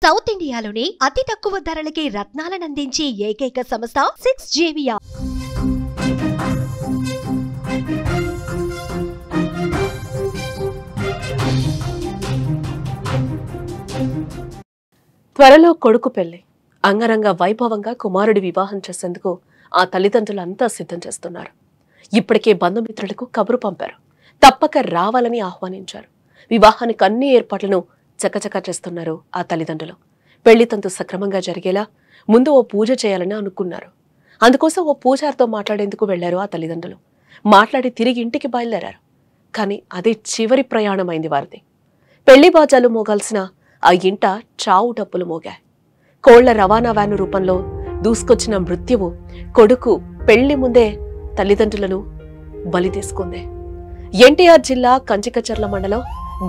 South ఇండియాలోనే అతి తక్కువ ధరలకి రత్నాలనందించే ఏకైక సంస్థ 6JVR. త్వరలో కొడుకు పెళ్లి అంగరంగ వైభవంగా కుమారుడి వివాహం చేసేందుకు ఆ తల్లిదండ్రులంతా సిద్ధం చేస్తున్నారు. ఇప్పటికే బంధుమిత్రులకు కబురు పంపారు. తప్పక రావాలని ఆహ్వానించారు. వివాహానికి అన్ని ఏర్పాట్లను చకచకా చేస్తున్నారు ఆ తల్లిదండ్రులు. పెళ్లి తంతు సక్రమంగా జరిగేలా ముందు ఓ పూజ చేయాలని అనుకున్నారు. అందుకోసం ఓ పూజారితో మాట్లాడేందుకు వెళ్లారు ఆ తల్లిదండ్రులు. మాట్లాడి తిరిగి ఇంటికి బయలుదేరారు. కానీ అదే చివరి ప్రయాణమైంది వారిది. పెళ్లి బాజాలు మోగాల్సిన ఆ ఇంట చావు డప్పులు మోగాయి. కోళ్ల రవాణా వ్యాను రూపంలో దూసుకొచ్చిన మృత్యువు కొడుకు పెళ్లి ముందే తల్లిదండ్రులను బలి తీసుకుంది. ఎన్టీఆర్ జిల్లా కంచికచర్ల మండలం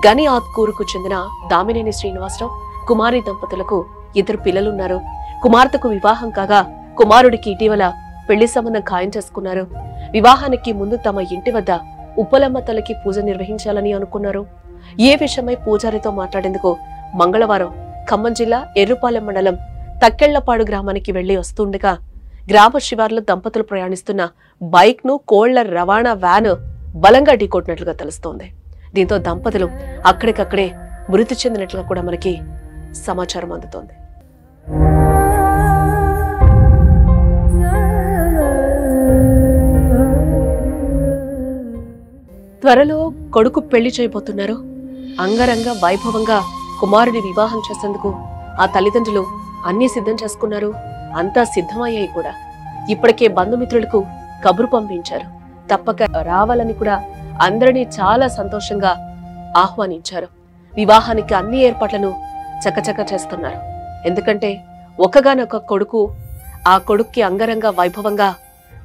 గని ఆత్కూరుకు చెందిన దామినేని శ్రీనివాసరావు కుమారి దంపతులకు 2 పిల్లలున్నారు. కుమార్తెకు వివాహం కాగా కుమారుడికి ఇటీవల పెళ్లి సంబంధం ఖాయం చేసుకున్నారు. వివాహానికి ముందు తమ ఇంటి వద్ద ఉప్పలమ్మ తల్లికి పూజ నిర్వహించాలని అనుకున్నారు. ఏ విషయమై పూజారితో మాట్లాడేందుకు మంగళవారం ఖమ్మం జిల్లా ఎర్రుపాలెం మండలం తక్కెళ్లపాడు గ్రామానికి వెళ్లి వస్తుండగా గ్రామ శివార్లో దంపతులు ప్రయాణిస్తున్న బైక్ ను కోళ్ల రవాణా వ్యాన్ బలంగా ఢీకొట్టినట్లుగా తెలుస్తోంది. దీంతో దంపతులు అక్కడికక్కడే మృతి చెందినట్లుగా కూడా మనకి సమాచారం అందుతోంది. త్వరలో కొడుకు పెళ్లి చేయబోతున్నారు. అంగరంగ వైభవంగా కుమారుడి వివాహం చేసేందుకు ఆ తల్లిదండ్రులు అన్ని సిద్ధం చేసుకున్నారు. అంతా సిద్ధమయ్యాయి కూడా. ఇప్పటికే బంధుమిత్రులకు కబురు పంపించారు. తప్పక రావాలని కూడా అందరినీ చాలా సంతోషంగా ఆహ్వానించారు. వివాహానికి అన్ని ఏర్పాట్లను చకచక చేస్తున్నారు. ఎందుకంటే ఒకగానొక కొడుకు, ఆ కొడుక్కి అంగరంగ వైభవంగా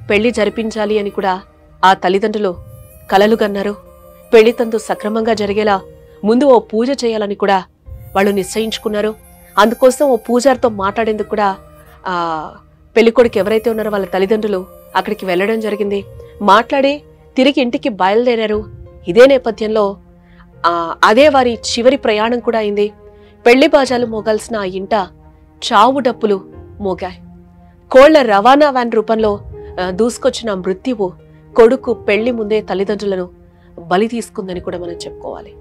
పెళ్లి జరిపించాలి అని కూడా ఆ తల్లిదండ్రులు కలలుగన్నారు. పెళ్లి తంతు సక్రమంగా జరిగేలా ముందు ఓ పూజ చేయాలని కూడా వాళ్ళు నిశ్చయించుకున్నారు. అందుకోసం ఓ పూజారితో మాట్లాడేందుకు కూడా ఆ పెళ్లికొడుకు ఎవరైతే ఉన్నారో వాళ్ళ తల్లిదండ్రులు అక్కడికి వెళ్లడం జరిగింది. మాట్లాడి తిరిగి ఇంటికి బయలుదేరారు. ఇదే నేపథ్యంలో అదే వారి చివరి ప్రయాణం కూడా అయింది. పెళ్లి బాజాలు మోగాల్సిన ఆ ఇంట చావు డప్పులు మోగాయి. కోళ్ల రవాణా వ్యాన్ రూపంలో దూసుకొచ్చిన మృత్యువు కొడుకు పెళ్లి ముందే తల్లిదండ్రులను బలి తీసుకుందని కూడా మనం చెప్పుకోవాలి.